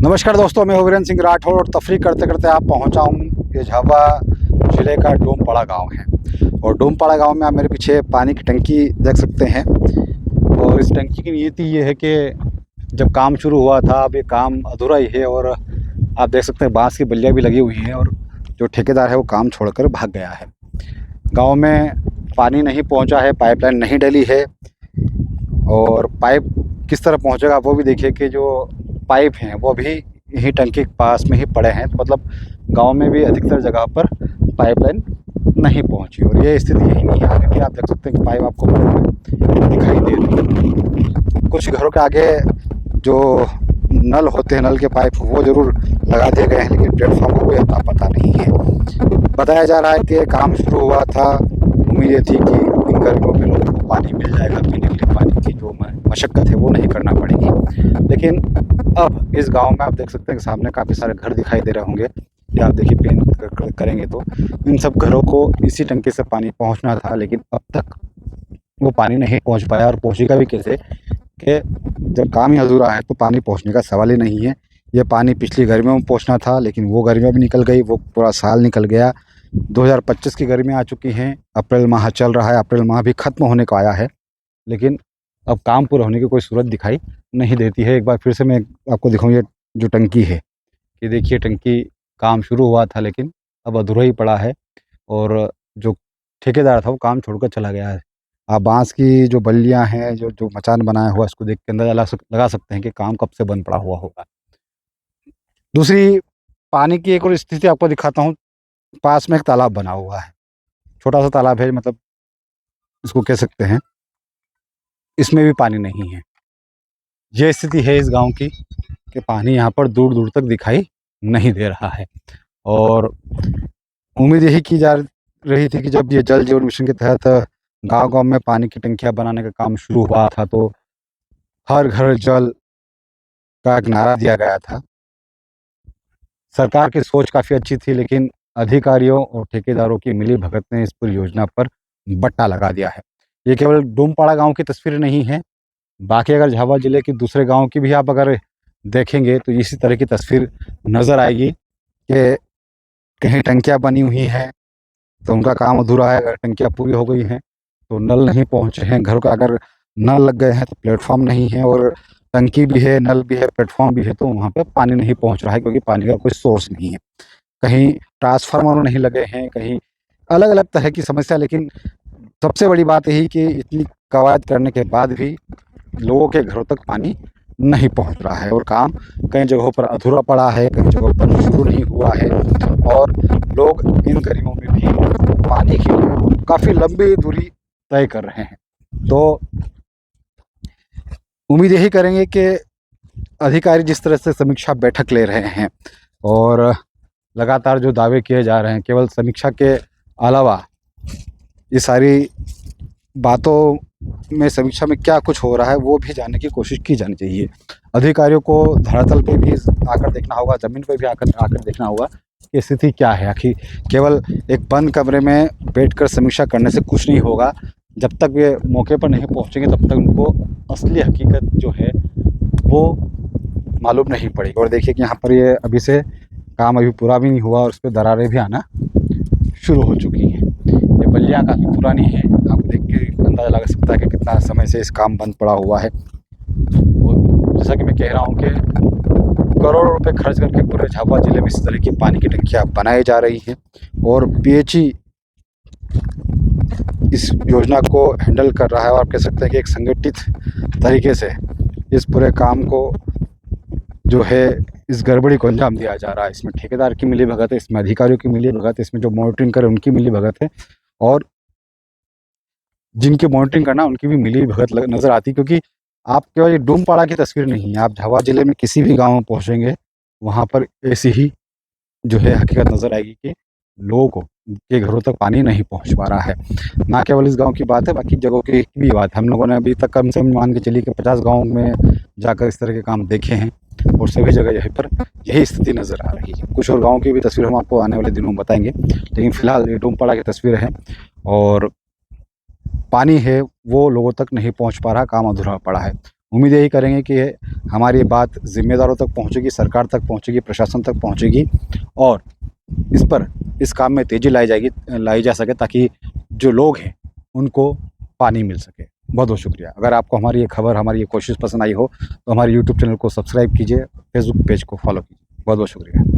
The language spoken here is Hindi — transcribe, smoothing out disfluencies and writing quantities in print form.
नमस्कार दोस्तों, मैं वीरेंद्र सिंह राठौर और तफरीक करते करते आप पहुंचा हूं। ये झाबुआ ज़िले का डोमपाड़ा गांव है और डोमपाड़ा गांव में आप मेरे पीछे पानी की टंकी देख सकते हैं। और इस टंकी की नीति ये है कि जब काम शुरू हुआ था, अब ये काम अधूरा ही है और आप देख सकते हैं बांस की बल्लियाँ भी लगी हुई हैं और जो ठेकेदार है वो काम छोड़कर भाग गया है। गाँव में पानी नहीं पहुँचा है, पाइपलाइन नहीं डली है और पाइप किस तरह पहुँचेगा वो भी देखिए कि जो पाइप हैं वो भी यही टंकी के पास में ही पड़े हैं। तो मतलब गांव में भी अधिकतर जगह पर पाइपलाइन नहीं पहुंची और ये स्थिति यही नहीं है। आगे भी आप देख सकते हैं कि पाइप आपको पड़े हुए दिखाई दे रही है। कुछ घरों के आगे जो नल होते हैं, नल के पाइप वो ज़रूर लगा दिए गए हैं, लेकिन प्लेटफॉर्म का कोई अता पता नहीं है। बताया जा रहा है कि काम शुरू हुआ था, उम्मीद ये थी कि इन गर्मियों में लोगों को पानी मिल जाएगा, पीने के लिए पानी की जो मशक्क़त है वो नहीं करना पड़ेगी। लेकिन अब इस गांव में आप देख सकते हैं कि सामने काफ़ी सारे घर दिखाई दे रहे होंगे, या आप देखिए पेन करेंगे तो इन सब घरों को इसी टंकी से पानी पहुंचना था, लेकिन अब तक वो पानी नहीं पहुंच पाया। और पहुंचेगा भी कैसे कि जब काम ही अधूरा है तो पानी पहुंचने का सवाल ही नहीं है। ये पानी पिछली गर्मियों में पहुंचना था, लेकिन वो गर्मियाँ भी निकल गई, वो पूरा साल निकल गया। 2025 की गर्मियाँ आ चुकी हैं, अप्रैल माह चल रहा है, अप्रैल माह भी ख़त्म होने को आया है, लेकिन अब काम पूरा होने की कोई सूरत दिखाई नहीं देती है। एक बार फिर से मैं आपको दिखाऊँ, ये जो टंकी है, ये देखिए टंकी काम शुरू हुआ था लेकिन अब अधूरा ही पड़ा है और जो ठेकेदार था वो काम छोड़कर चला गया है। आप बांस की जो बल्लियां हैं, जो जो मचान बनाया हुआ, इसको देख के अंदाजा लगा सकते हैं कि काम कब से बंद पड़ा हुआ होगा। दूसरी पानी की एक और स्थिति आपको दिखाता हूँ। पास में एक तालाब बना हुआ है, छोटा सा तालाब है, मतलब इसको कह सकते हैं, इसमें भी पानी नहीं है। ये स्थिति है इस गांव की कि पानी यहाँ पर दूर दूर तक दिखाई नहीं दे रहा है। और उम्मीद यही की जा रही थी कि जब ये जल जीवन मिशन के तहत गांव गांव में पानी की टंकियां बनाने का काम शुरू हुआ था तो हर घर जल का एक नारा दिया गया था। सरकार की सोच काफ़ी अच्छी थी, लेकिन अधिकारियों और ठेकेदारों की मिली भगत ने इस पूरी योजना पर बट्टा लगा दिया है। ये केवल डोमपाड़ा गांव की तस्वीर नहीं है, बाकी अगर झाबुआ ज़िले के दूसरे गांव की भी आप अगर देखेंगे तो इसी तरह की तस्वीर नज़र आएगी कि कहीं टंकियाँ बनी हुई हैं तो उनका काम अधूरा है, अगर टंकियाँ पूरी हो गई हैं तो नल नहीं पहुँचे हैं। घरों का अगर नल लग गए हैं तो प्लेटफॉर्म नहीं है, और टंकी भी है, नल भी है, प्लेटफॉर्म भी है, तो वहाँ पे पानी नहीं पहुँच रहा है क्योंकि पानी का कोई सोर्स नहीं है। कहीं ट्रांसफार्मर नहीं लगे हैं, कहीं अलग अलग तरह की समस्या। लेकिन सबसे बड़ी बात यही कि इतनी कवायद करने के बाद भी लोगों के घरों तक पानी नहीं पहुंच रहा है और काम कई जगहों पर अधूरा पड़ा है, कई जगहों पर शुरू नहीं हुआ है और लोग इन गर्मियों में भी पानी के लिए काफ़ी लंबी दूरी तय कर रहे हैं। तो उम्मीद यही करेंगे कि अधिकारी जिस तरह से समीक्षा बैठक ले रहे हैं और लगातार जो दावे किए जा रहे हैं, केवल समीक्षा के अलावा ये सारी बातों में, समीक्षा में क्या कुछ हो रहा है वो भी जानने की कोशिश की जानी चाहिए। अधिकारियों को धरातल पे भी आकर देखना होगा, ज़मीन पे भी आकर देखना होगा कि स्थिति क्या है। आखिर केवल एक बंद कमरे में बैठकर समीक्षा करने से कुछ नहीं होगा। जब तक वे मौके पर नहीं पहुंचेंगे तब तक उनको असली हकीकत जो है वो मालूम नहीं पड़ेगी। और देखिए कि यहाँ पर ये अभी से काम अभी पूरा भी नहीं हुआ और उस पर दरारें भी आना शुरू हो चुकी हैं। ये बल्लियाँ काफ़ी पुरानी हैं, आपको देख के अंदाज़ा लगा सकता है कि कितना समय से इस काम बंद पड़ा हुआ है। और जैसा कि मैं कह रहा हूँ कि करोड़ों रुपए खर्च करके पूरे झाबुआ ज़िले में इस तरह की पानी की टंकियाँ बनाई जा रही हैं और पीएचई इस योजना को हैंडल कर रहा है। और आप कह सकते हैं कि एक संगठित तरीके से इस पूरे काम को जो है, इस गड़बड़ी को अंजाम दिया जा रहा है। इसमें ठेकेदार की मिली भगत है, इसमें अधिकारियों की मिली भगत है, इसमें जो मॉनिटरिंग करे उनकी मिली भगत है और जिनकी मॉनिटरिंग करना उनकी भी मिली भगत नज़र आती है। क्योंकि आप केवल ये डोमपाड़ा की तस्वीर नहीं है, आप झाबुआ ज़िले में किसी भी गाँव में पहुँचेंगे वहाँ पर ऐसी ही जो है हकीकत नज़र आएगी कि लोगों को के घरों तक पानी नहीं पहुँच पा रहा है। ना केवल इस गाँव की बात है, बाकी जगहों की भी बात है। हम लोगों ने अभी तक कम से कम मान के चलिए कि 50 गाँव में जाकर इस तरह के काम देखे हैं और सभी जगह यहीं पर यही स्थिति नज़र आ रही है। कुछ और गाँव की भी तस्वीर हम आपको आने वाले दिनों में बताएंगे, लेकिन फ़िलहाल ये डोमपाड़ा की तस्वीर है और पानी है वो लोगों तक नहीं पहुँच पा रहा, काम अधूरा पड़ा है। उम्मीद यही करेंगे कि हमारी ये बात ज़िम्मेदारों तक पहुँचेगी, सरकार तक पहुँचेगी, प्रशासन तक पहुँचेगी और इस काम में तेज़ी लाई जा सके, ताकि जो लोग हैं उनको पानी मिल सके। बहुत बहुत शुक्रिया। अगर आपको हमारी ये खबर, हमारी ये कोशिश पसंद आई हो तो हमारे यूट्यूब चैनल को सब्सक्राइब कीजिए, फेसबुक पेज को फॉलो कीजिए। बहुत बहुत शुक्रिया।